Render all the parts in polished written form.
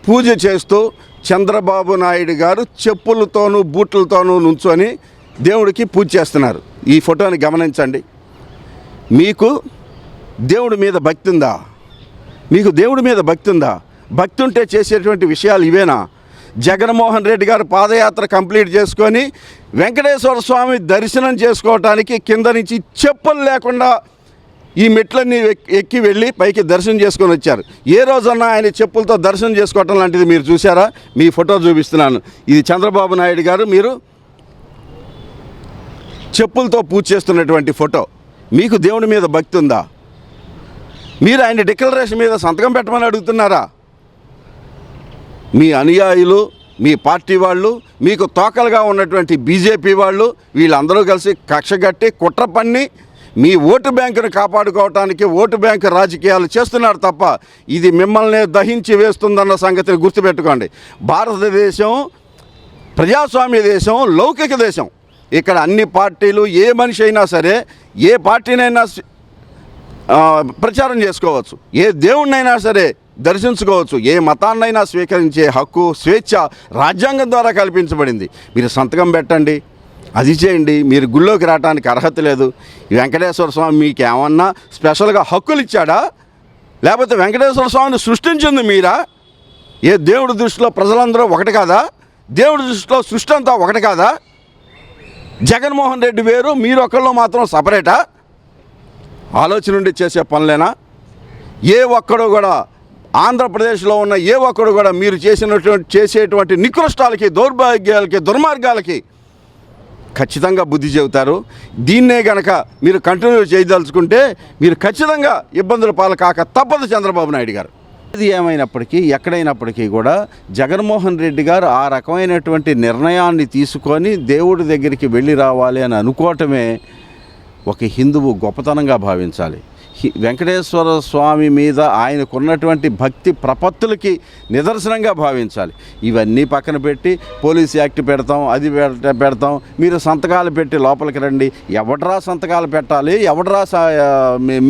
పూజ చేస్తూ చంద్రబాబు నాయుడు గారు చెప్పులతోనూ బూట్లతోనూ నుంచొని దేవుడికి పూజ చేస్తున్నారు. ఈ ఫోటోని గమనించండి. మీకు దేవుడి మీద భక్తి ఉందా? మీకు దేవుడి మీద భక్తి ఉందా? భక్తి ఉంటే చేసేటువంటి విషయాలు ఇవేనా? జగన్మోహన్ రెడ్డి గారు పాదయాత్ర కంప్లీట్ చేసుకొని వెంకటేశ్వర స్వామి దర్శనం చేసుకోవటానికి కింద నుంచి చెప్పులు లేకుండా ఈ మెట్లన్నీ ఎక్కి వెళ్ళి పైకి దర్శనం చేసుకొని వచ్చారు. ఏ రోజన్నా ఆయన చెప్పులతో దర్శనం చేసుకోవటం లాంటిది మీరు చూసారా? మీ ఫోటో చూపిస్తున్నాను. ఇది చంద్రబాబు నాయుడు గారు మీరు చెప్పులతో పూజ చేస్తున్నటువంటి ఫోటో. మీకు దేవుడి మీద భక్తి ఉందా? మీరు ఆయన డిక్లరేషన్ మీద సంతకం పెట్టమని అడుగుతున్నారా? మీ అనుయాయులు, మీ పార్టీ వాళ్ళు, మీకు తోకలుగా ఉన్నటువంటి బీజేపీ వాళ్ళు వీళ్ళందరూ కలిసి కక్షగట్టి కుట్ర పన్ని మీ ఓటు బ్యాంకును కాపాడుకోవటానికి ఓటు బ్యాంకు రాజకీయాలు చేస్తున్నారు తప్ప ఇది మిమ్మల్ని దహించి వేస్తుందన్న సంగతిని గుర్తుపెట్టుకోండి. భారతదేశం ప్రజాస్వామ్య దేశం, లౌకిక దేశం. ఇక్కడ అన్ని పార్టీలు, ఏ మనిషి అయినా సరే ఏ పార్టీనైనా ప్రచారం చేసుకోవచ్చు, ఏ దేవుణ్ణైనా సరే దర్శించుకోవచ్చు, ఏ మతాన్నైనా స్వీకరించే హక్కు, స్వేచ్ఛ రాజ్యాంగం ద్వారా కల్పించబడింది. మీరు సంతకం పెట్టండి, అది చేయండి. మీరు గుళ్ళోకి రావడానికి అర్హత లేదు. వెంకటేశ్వర స్వామి మీకు ఏమన్నా స్పెషల్గా హక్కులు ఇచ్చాడా? లేకపోతే వెంకటేశ్వర స్వామిని సృష్టించింది మీరా? ఏ దేవుడి దృష్టిలో ప్రజలందరూ ఒకటి కాదా? దేవుడి దృష్టిలో సృష్టి అంతా ఒకటి కాదా? జగన్మోహన్ రెడ్డి వేరు, మీరు ఒకళ్ళు మాత్రం సపరేటా? ఆలోచన నుండి చేసే పనులేనా? ఏ ఒక్కడు కూడా ఆంధ్రప్రదేశ్లో ఉన్న ఏ ఒక్కడు కూడా మీరు చేసేటువంటి నికృష్టాలకి, దౌర్భాగ్యాలకి, దుర్మార్గాలకి ఖచ్చితంగా బుద్ధి చెబుతారు. దీన్నే గనక మీరు కంటిన్యూ చేయదలుచుకుంటే మీరు ఖచ్చితంగా ఇబ్బందుల పాలు కాక తప్పదు చంద్రబాబు నాయుడు గారు. ఇది ఏమైనప్పటికీ ఎక్కడైనప్పటికీ కూడా జగన్మోహన్ రెడ్డి గారు ఆ రకమైనటువంటి నిర్ణయాన్ని తీసుకొని దేవుడి దగ్గరికి వెళ్ళి రావాలి అని అనుకోవటమే ఒక హిందువు గొప్పతనంగా భావించాలి. వెంకటేశ్వర స్వామి మీద ఆయనకున్నటువంటి భక్తి ప్రపత్తులకి నిదర్శనంగా భావించాలి. ఇవన్నీ పక్కన పెట్టి పోలీస్ యాక్ట్ పెడతాం, అది పెడతాం, మీరు సంతకాలు పెట్టి లోపలికి రండి. ఎవడరా సంతకాలు పెట్టాలి? ఎవడరా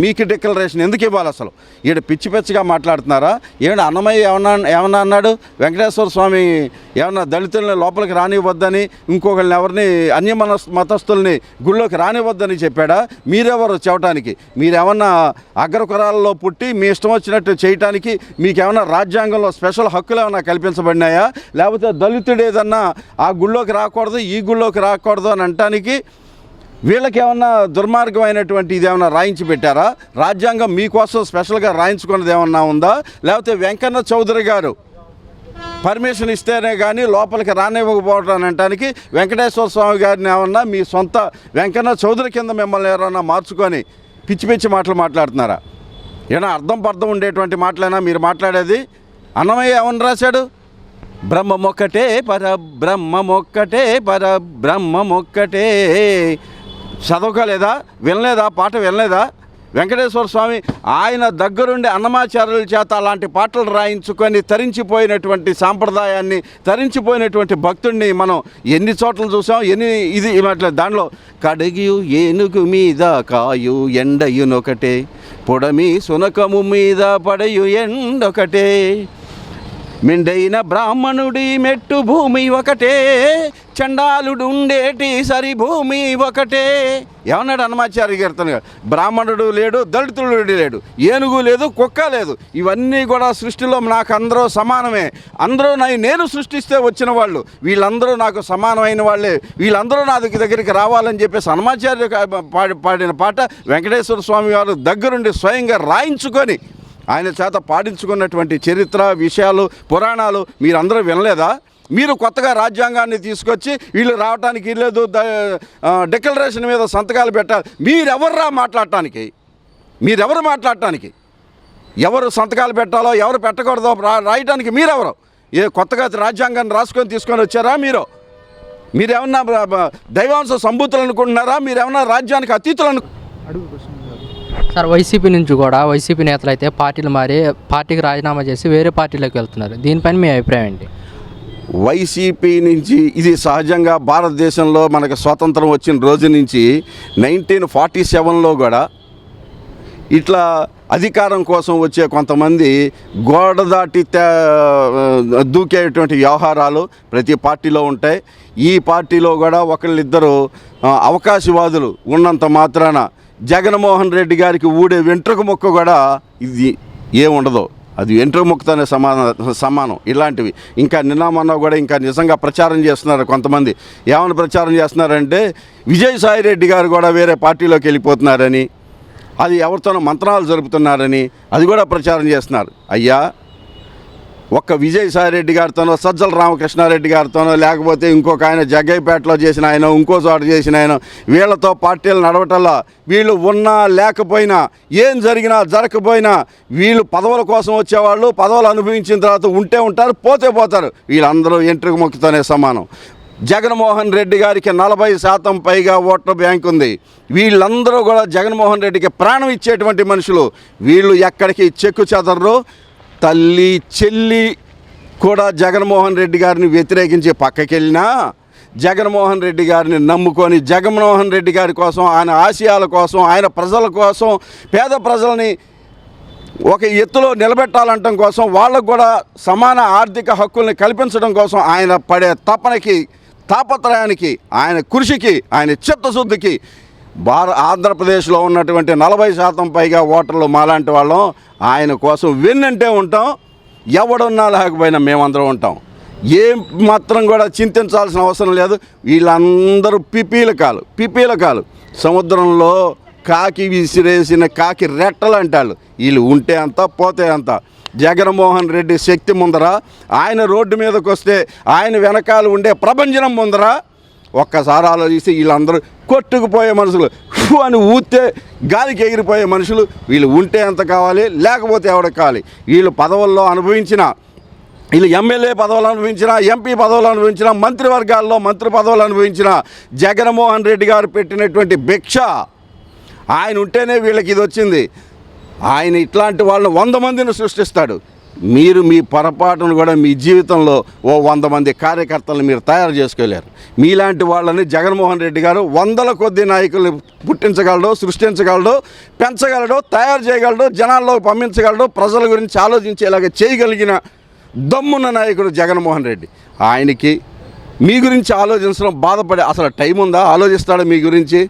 మీకు డిక్లరేషన్ ఎందుకు ఇవ్వాలి? అసలు ఈడ పిచ్చి పిచ్చిగా మాట్లాడుతున్నారా? ఏమన్నా అన్నమయ్య ఏమన్నా అన్నాడు? వెంకటేశ్వర స్వామి ఏమన్నా దళితుల్ని లోపలికి రానివ్వద్దని, ఇంకొకరిని ఎవరిని అన్య మతస్థుల్ని గుళ్ళోకి రానివ్వద్దని చెప్పాడా? మీరెవరు చెప్పడానికి? మీరేమన్నా అగ్రకురాలలో పుట్టి మీ ఇష్టం వచ్చినట్టు చేయటానికి మీకేమన్నా రాజ్యాంగంలో స్పెషల్ హక్కులు ఏమన్నా కల్పించబడినాయా? లేకపోతే దళితుడు ఏదన్నా ఆ గుళ్ళోకి రాకూడదు, ఈ గుళ్ళోకి రాకూడదు అని అనటానికి వీళ్ళకి ఏమన్నా దుర్మార్గమైనటువంటి ఇదేమన్నా రాయించి పెట్టారా? రాజ్యాంగం మీకోసం స్పెషల్గా రాయించుకున్నది ఏమన్నా ఉందా? లేకపోతే వెంకన్న చౌదరి గారు పర్మిషన్ ఇస్తేనే కానీ లోపలికి రానివ్వకపోవడం అని అనటానికి వెంకటేశ్వర స్వామి గారిని ఏమన్నా మీ సొంత వెంకన్న చౌదరి కింద మిమ్మల్ని ఎవరన్నా మార్చుకొని పిచ్చి పిచ్చి మాటలు మాట్లాడుతున్నారా? ఏమైనా అర్థం ఉండేటువంటి మాటలైనా మీరు మాట్లాడేది? అన్నమయ్య ఏమని రాశాడు? బ్రహ్మమొక్కటే పరబ్రహ్మమొక్కటే పరబ్రహ్మమొక్కటే. చదవకలేదా? వినలేదా? పాట వినలేదా? వెంకటేశ్వర స్వామి ఆయన దగ్గరుండి అన్నమాచార్యుల చేత అలాంటి పాటలు రాయించుకొని తరించిపోయినటువంటి సాంప్రదాయాన్ని, తరించిపోయినటువంటి భక్తుడిని మనం ఎన్ని చోట్ల చూసాం. ఇది దానిలో కడిగియు ఏనుగు మీద కాయు ఎండయునొకటే, పొడమి సునకము మీద పడయు ఎండొకటే, మెండైన బ్రాహ్మణుడి మెట్టు భూమి ఒకటే, చండాలుడు ఉండేటి సరి భూమి ఒకటే. ఏమన్నాడు అన్నమాచార్య కీర్తన? బ్రాహ్మణుడు లేడు, దళితుడు లేడు, ఏనుగు లేదు, కుక్క లేదు. ఇవన్నీ కూడా సృష్టిలో నాకు అందరూ సమానమే. అందరూ నేను సృష్టిస్తే వచ్చిన వాళ్ళు, వీళ్ళందరూ నాకు సమానమైన వాళ్ళే, వీళ్ళందరూ నా దగ్గరికి రావాలని చెప్పేసి అన్నమాచార్య పాడిన పాట వెంకటేశ్వర స్వామి వారు దగ్గరుండి స్వయంగా రాయించుకొని ఆయన చేత పాడించుకున్నటువంటి చరిత్ర, విషయాలు, పురాణాలు మీరందరూ వినలేదా? మీరు కొత్తగా రాజ్యాంగాన్ని తీసుకొచ్చి వీళ్ళు రావడానికి లేదు, డిక్లరేషన్ మీద సంతకాలు పెట్టాలి. మీరెవర్రా మాట్లాడటానికి? మీరెవరు మాట్లాడటానికి? ఎవరు సంతకాలు పెట్టాలో ఎవరు పెట్టకూడదో రాయటానికి మీరెవరు? కొత్తగా రాజ్యాంగాన్ని రాసుకొని తీసుకొని వచ్చారా? మీరేమన్నా దైవాంశ సంభూతులు అనుకుంటున్నారా? మీరేమన్నా రాజ్యానికి అతీతులు సార్, వైసీపీ నుంచి కూడా వైసీపీ నేతలు అయితే పార్టీలు మారి పార్టీకి రాజీనామా చేసి వేరే పార్టీలోకి వెళ్తున్నారు. దీనిపైన మీ అభిప్రాయం ఏంటి? వైసీపీ నుంచి ఇది సహజంగా భారతదేశంలో మనకు స్వాతంత్రం వచ్చిన రోజు నుంచి 1947లో కూడా ఇట్లా అధికారం కోసం వచ్చే కొంతమంది గోడ దాటి దూకేటువంటి వ్యవహారాలు ప్రతి పార్టీలో ఉంటాయి. ఈ పార్టీలో కూడా ఒకళ్ళిద్దరు అవకాశవాదులు ఉన్నంత మాత్రాన జగన్మోహన్ రెడ్డి గారికి ఊడే వెంట్రుక మొక్క కూడా ఇది ఏముండదు, అది వెంట్రుక మొక్కతోనే సమానం. ఇలాంటివి ఇంకా నిన్న మొన్న కూడా ఇంకా నిజంగా ప్రచారం చేస్తున్నారు కొంతమంది. ఏమైనా ప్రచారం చేస్తున్నారంటే విజయసాయి రెడ్డి గారు కూడా వేరే పార్టీలోకి వెళ్ళిపోతున్నారని, అది ఎవరితోనో మంత్రాలు జరుపుతున్నారని అది కూడా ప్రచారం చేస్తున్నారు. అయ్యా, ఒక్క విజయసాయిరెడ్డి గారితోనో సజ్జల రామకృష్ణారెడ్డి గారితోనో లేకపోతే ఇంకొక ఆయన జగ్గయ్యపేటలో చేసిన ఆయన ఇంకో చోట చేసిన ఆయన వీళ్ళతో పార్టీలు నడవటంలో వీళ్ళు ఉన్నా లేకపోయినా ఏం జరిగినా జరగకపోయినా వీళ్ళు పదవుల కోసం వచ్చేవాళ్ళు పదవులు అనుభవించిన తర్వాత ఉంటే ఉంటారు, పోతే పోతారు. వీళ్ళందరూ ఎంట్రుక మొక్కుతోనే సమానం. జగన్మోహన్ రెడ్డి గారికి 40% పైగా ఓట్ల బ్యాంక్ ఉంది. వీళ్ళందరూ కూడా జగన్మోహన్ రెడ్డికి ప్రాణం ఇచ్చేటువంటి మనుషులు. వీళ్ళు ఎక్కడికి చెక్కు చెదరరు. తల్లి చెల్లి కూడా జగన్మోహన్ రెడ్డి గారిని వ్యతిరేకించి పక్కకెళ్ళినా జగన్మోహన్ రెడ్డి గారిని నమ్ముకొని జగన్మోహన్ రెడ్డి గారి కోసం, ఆయన ఆశయాల కోసం, ఆయన ప్రజల కోసం, పేద ప్రజల్ని ఒక ఎత్తులో నిలబెట్టాలంటం కోసం, వాళ్ళకు కూడా సమాన ఆర్థిక హక్కుల్ని కల్పించడం కోసం ఆయన పడే తపనకి, తాపత్రయానికి, ఆయన కృషికి, ఆయన చిత్తశుద్ధికి ఆంధ్రప్రదేశ్లో ఉన్నటువంటి 40% పైగా ఓటర్లు మాలాంటి వాళ్ళం ఆయన కోసం వెన్నంటే ఉంటాం. ఎవడున్నా లేకపోయినా మేమందరం ఉంటాం. ఏం మాత్రం కూడా చింతించాల్సిన అవసరం లేదు. వీళ్ళందరూ పిపీలకాలు సముద్రంలో కాకి విసిరేసిన కాకి రెట్టలు అంటారు. వీళ్ళు ఉంటే అంత పోతే అంత. జగన్మోహన్ రెడ్డి శక్తి ముందర, ఆయన రోడ్డు మీదకి వస్తే ఆయన వెనకాల ఉండే ప్రభంజనం ముందర ఒక్కసారి ఆలోచిస్తే వీళ్ళందరూ కొట్టుకుపోయే మనుషులు, అని ఊస్తే గాలికి ఎగిరిపోయే మనుషులు. వీళ్ళు ఉంటే ఎంత కావాలి, లేకపోతే ఎవరికి కావాలి. వీళ్ళు పదవుల్లో అనుభవించిన, వీళ్ళు ఎమ్మెల్యే పదవులు అనుభవించిన, ఎంపీ పదవులు అనుభవించిన, మంత్రివర్గాల్లో మంత్రి పదవులు అనుభవించిన జగన్మోహన్ రెడ్డి గారు పెట్టినటువంటి భిక్ష ఆయన ఉంటేనే వీళ్ళకి ఇది వచ్చింది. ఆయన ఇట్లాంటి వాళ్ళని 100 మందిని సృష్టిస్తాడు. మీరు మీ పొరపాటును కూడా మీ జీవితంలో 100 మంది కార్యకర్తలను మీరు తయారు చేసుకోలేరు. మీలాంటి వాళ్ళని జగన్మోహన్ రెడ్డి గారు 100ల కొద్ది నాయకుల్ని పుట్టించగలడు, సృష్టించగలడు, పెంచగలడు, తయారు చేయగలడు, జనాల్లోకి పంపించగలడు, ప్రజల గురించి ఆలోచించేలాగా చేయగలిగిన దమ్మున్న నాయకుడు జగన్మోహన్ రెడ్డి. ఆయనకి మీ గురించి ఆలోచించడం బాధపడే అసలు టైం ఉందా? ఆలోచిస్తాడు మీ గురించి?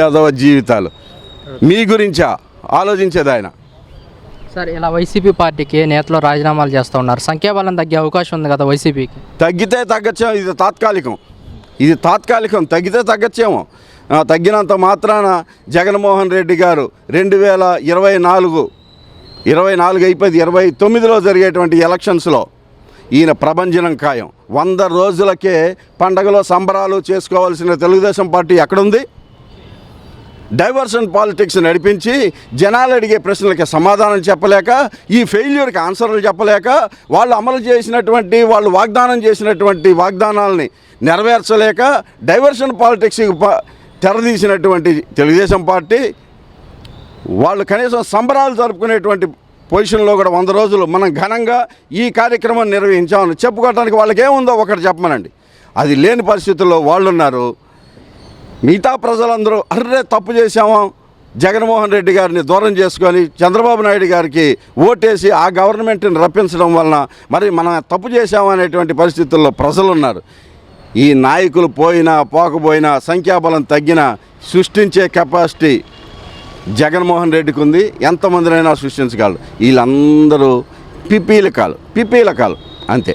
యాదవ జీవితాలు మీ గురించా ఆలోచించేది ఆయన. సార్, ఇలా వైసీపీ పార్టీకి నేతలు రాజీనామాలు చేస్తూ ఉన్నారు. సంఖ్యాబలం తగ్గే అవకాశం ఉంది కదా వైసీపీకి? తగ్గితే తగ్గచ్చేమో, ఇది తాత్కాలికం. తగ్గితే తగ్గచ్చేమో. తగ్గినంత మాత్రాన జగన్మోహన్ రెడ్డి గారు 2024 అయిపోయింది, 29లో జరిగేటువంటి ఎలక్షన్స్లో ఈయన ప్రభంజనం ఖాయం. 100 రోజులకే పండగలో సంబరాలు చేసుకోవాల్సిన తెలుగుదేశం పార్టీ ఎక్కడుంది? డైవర్షన్ పాలిటిక్స్ నడిపించి జనాలు అడిగే ప్రశ్నలకి సమాధానం చెప్పలేక, ఈ ఫెయిల్యూర్కి ఆన్సర్లు చెప్పలేక, వాళ్ళు అమలు చేసినటువంటి, వాళ్ళు వాగ్దానం చేసినటువంటి వాగ్దానాలని నెరవేర్చలేక డైవర్షన్ పాలిటిక్స్కి తెరదీసినటువంటి తెలుగుదేశం పార్టీ వాళ్ళు కనీసం సంబరాలు జరుపుకునేటువంటి పొజిషన్లో కూడా 100 రోజులు మనం ఘనంగా ఈ కార్యక్రమం నిర్వహించామని చెప్పుకోవడానికి వాళ్ళకి ఏముందో ఒకటి చెప్పమనండి. అది లేని పరిస్థితుల్లో వాళ్ళు ఉన్నారు. మిగతా ప్రజలందరూ అర్రే తప్పు చేశామో, జగన్మోహన్ రెడ్డి గారిని దూరం చేసుకొని చంద్రబాబు నాయుడు గారికి ఓటేసి ఆ గవర్నమెంట్ని రప్పించడం వలన మరి మనం తప్పు చేశామనేటువంటి పరిస్థితుల్లో ప్రజలు ఉన్నారు. ఈ నాయకులు పోయినా పోకపోయినా, సంఖ్యాబలం తగ్గినా సృష్టించే కెపాసిటీ జగన్మోహన్ రెడ్డికి ఉంది. ఎంతమందినైనా సృష్టించగలరు. వీళ్ళందరూ పిపీలకాలు అంతే.